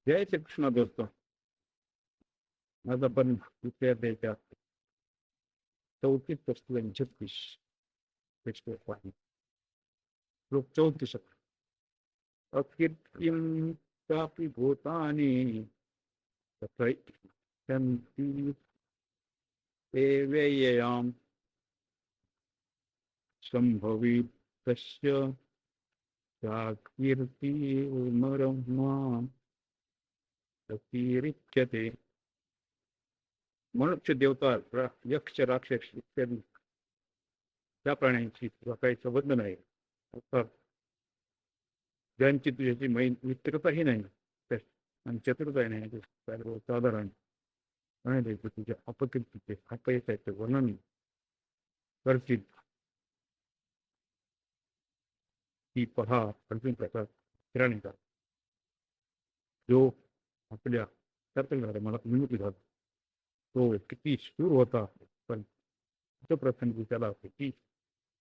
जय श्री कृष्ण दोस्तों. आज आपण विद्यार्थ्याच्या 34 वस्तू आणि 36 पाहिजे. श्लोक 34. अकीर्तिं चापि भूतानि तथैषन्ति ते व्यययाम् सम्भवी तस्य चाकीर्तिर्मरम् अकीर्त्यते. मनुष्य, देवता, यक्ष, राक्षस इत्यादी त्या प्राण्यांची तुला काही संबंध नाही. अर्थात ज्यांची तुझ्याची मित्रताही नाही आणि चतुरताही नाही, साधारण तुझ्या अपकीर्तीचे अपयशाचे वर्णन करतील. ती पहा अर्जुन प्रसाद हिराणीचा, जो आपल्या त्यातला मला विमुक्ती झाला तो किती शूर होता, पण प्रसंगी त्याला किती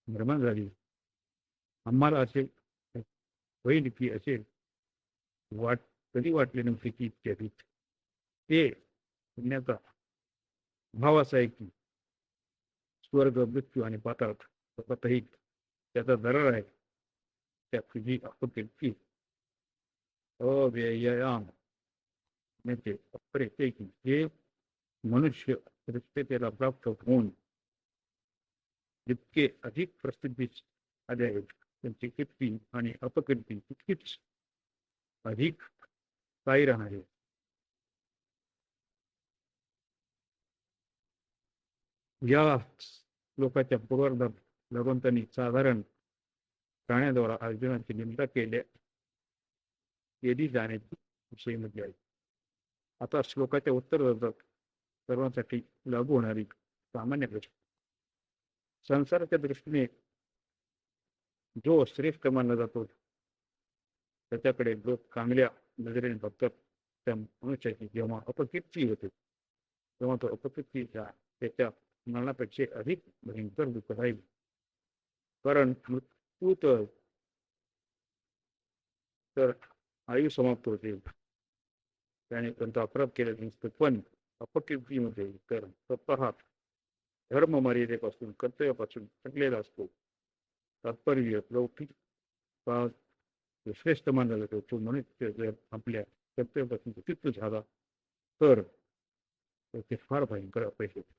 निर्माण झाली. आम्हाला असे होईल की असे कधी वाटले नव्हते की इत्यादी ते पुण्याचा भाव असा आहे की स्वर्ग, मृत्यू आणि पाताळ स्वतःही त्याचा दरार आहे. त्या तुझी अपकीर्ती अव्ययाम म्हणजे अपरे की जे मनुष्य रित्तेला प्राप्त होऊन जितके अधिक प्रसिद्धीस आले आहेत त्यांची कीर्ती आणि अपकीर्ती तितकीच अधिक स्थायी राहणार आहे. या लोकांच्या पूर्वार्धात भगवंतांनी साधारण प्राण्याद्वारा अर्जुनाची निंदा केली जाण्याची विषय म्हटले आहे. आता श्लोकाच्या उत्तरार्धात सर्वांसाठी लागू होणारी सामान्य प्रश्न. संसाराच्या दृष्टीने जो श्रेष्ठ मानला जातो त्याच्याकडे लोक चांगल्या नजरेने बघतात. त्या मनुष्याची जेव्हा अपकीर्ती होते तेव्हा तो अपकीर्तीच्या त्याच्या मरणापेक्षा अधिक भयंकर दुःख राहील. कारण मृत्यू तर आयु समाप्त होते, त्याने कोणता अपराध केला नसतो, पण अपकीर्तीमध्ये तर स्वतः धर्म मर्यादेपासून कर्तव्यापासून थकलेला असतो. तात्पर्य लौकिक श्रेष्ठ मानला जातो तो मनुष्य जर आपल्या कर्तव्यापासून चित्त झाला तर ते फार भयंकर अपयश होते.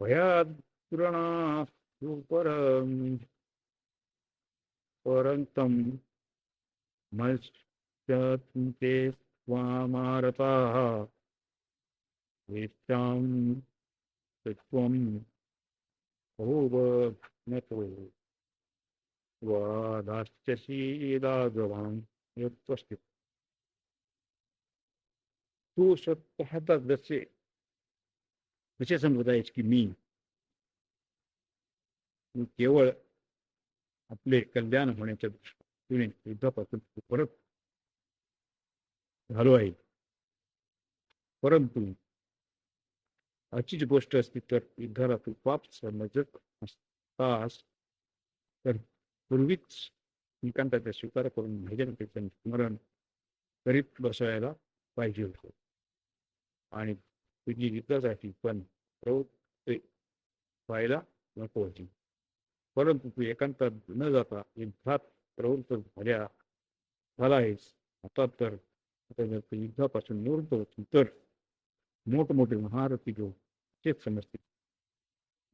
भयात परंतम मत्स्यन्ते स्वामारताः वेत्तां त्वं भोवनतो वादाश्चशीदागवान् यत्त्वस्ति. तू स्वतः जसे समजत आहेस की मी केवळ आपले कल्याण होण्याच्या दृष्टीने युद्धापासून परत झालो आहे, परंतु अशीच गोष्ट असती तर युद्धाला तू पाप समजत असतास तर पूर्वीच निकांताचा स्वीकार करून भजनतेचं स्मरण करीत बसायला पाहिजे होतं आणि तुझी युद्धासाठी पण प्रवृत्ती व्हायला नको होती. परंतु तू एकांतात न जाता युद्धात प्रवृत्त झाला आहेस. आता तर जर तू युद्धापासून निवृत्त होती तर मोठमोठे महारथी लोक तेच समजतील.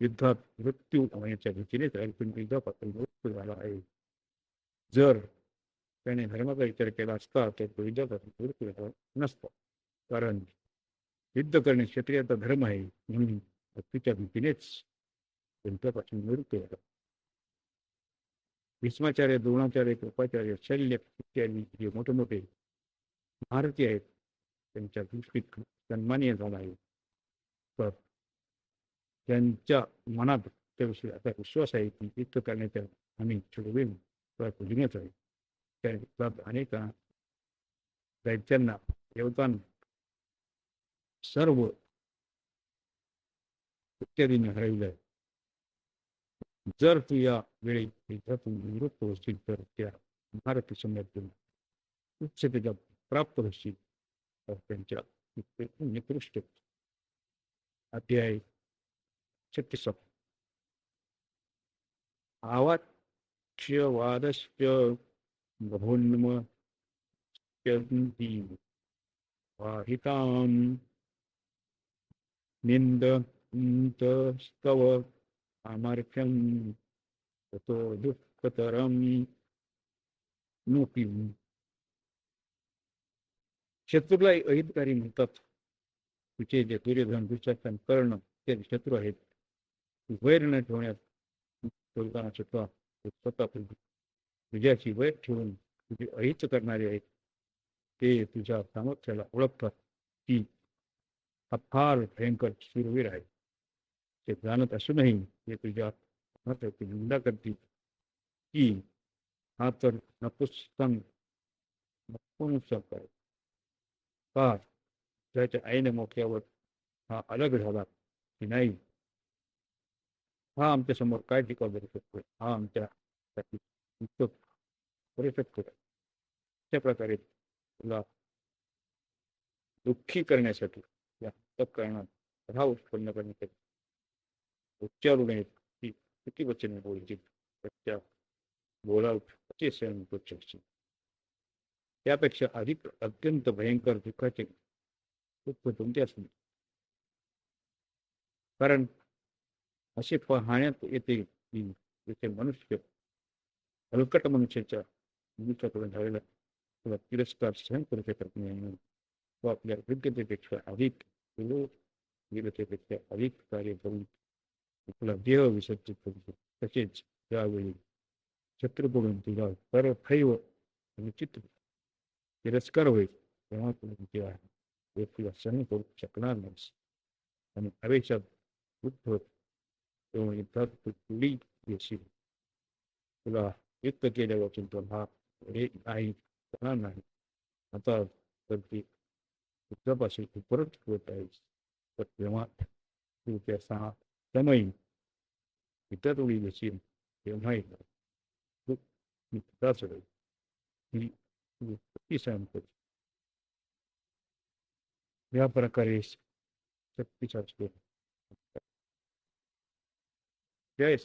युद्धात मृत्यू होण्याच्या भीतीनेच अर्जुन युद्धापासून निवृत्त झाला आहे. जर त्याने धर्माचा विचार केला असता तर तो युद्धापासून निवृत्त झाला नसता. कारण युद्ध करणे क्षत्रियाचा धर्म आहे, म्हणून भक्तीच्या भीतीनेच युद्धापासून निवृत्त झाला. भीष्माचार्य, द्रोणाचार्य, कृपाचार्य, शल्य इत्यादी जे मोठे मोठे महारथी आहेत त्यांच्या दृष्टीत सन्मानीय झाला आहे. तर त्यांच्या मनात त्याविषयी आता विश्वास आहे की युद्ध करण्याच्या आम्ही छुडवेन पुजण्याच आहे. त्या अनेक दैत्यांना देवतांना सर्व इत्यादीने हरविलं आहे. जर तू या वेळी युद्धातून निवृत्त होशील तर त्या महारथी सम्राट उच्चतेच्या प्राप्त होशील. तर त्यांच्या निकृष्ट अध्याय 36. आवाच्यवादश्च बभून्मत्यन्ति वाहितां निन्दन्तस्तव सामर्थ्यं ततो दुःखतरं नोपि. शत्रूला अहितकारी म्हणतात. तुझे जे दुर्योधन दुःशासन कर्ण ते शत्रू आहेत. वैर न ठेवण्यात बोलताना स्वतः तुझ्याची वैर ठेवून तुझे अहित करणारे आहेत. ते तुझ्या सामर्थ्याला ओळखतात की हा फार भयंकर शूरवीर आहे. ते जाणत असूनही ते तुझ्या सामर्थ्याची निंदा करतील की हा तर नपुंसक आहे. का त्याच्या आईने मोक्यावर हा अलग झाला की नाही. हा आमच्या समोर काय टिकाव करू शकतो. हा आमच्यासाठी करू शकतो. अशा प्रकारे तुला दुःखी करण्यासाठी या कारणात राहा उत्पन्न करण्यासाठी उच्चारू नयेत की किती वचने बोलतील. त्या बोलाव कसे सहन करू शकशील. त्यापेक्षा अधिक अत्यंत भयंकर दुःखाचे दुःख तुमचे असणे. कारण असे पाहण्यात येते की जसे मनुष्य हलकट मनुष्याकडून झालेला किंवा तिरस्कार सहन करू शकत नाही. तो आपल्या योग्यतेपेक्षा अधिक विरोधतेपेक्षा अधिक कार्य करून आपला देह विसर्जित करू शकतो. तसेच त्यावेळी शत्रूकडून तुझा सर्वैव निश्चित तिरस्कार होईल. तेव्हा तुम्ही जे आहे ते तुला सहन करू शकणार नाहीस आणि हवेशात युद्ध होत तेव्हा युद्धात तू पुढी येशील. तुला युक्त केल्यावर तुमचा हा नाही करणार नाही. आता तर ती युद्धापासून तू परत होत आहेस. तर तेव्हा तू त्या 6 समय इतर उडी येशील तेव्हाही तू युद्धाच होईल. ही तू किती सहन करू. या प्रकारे शक्तीचा जय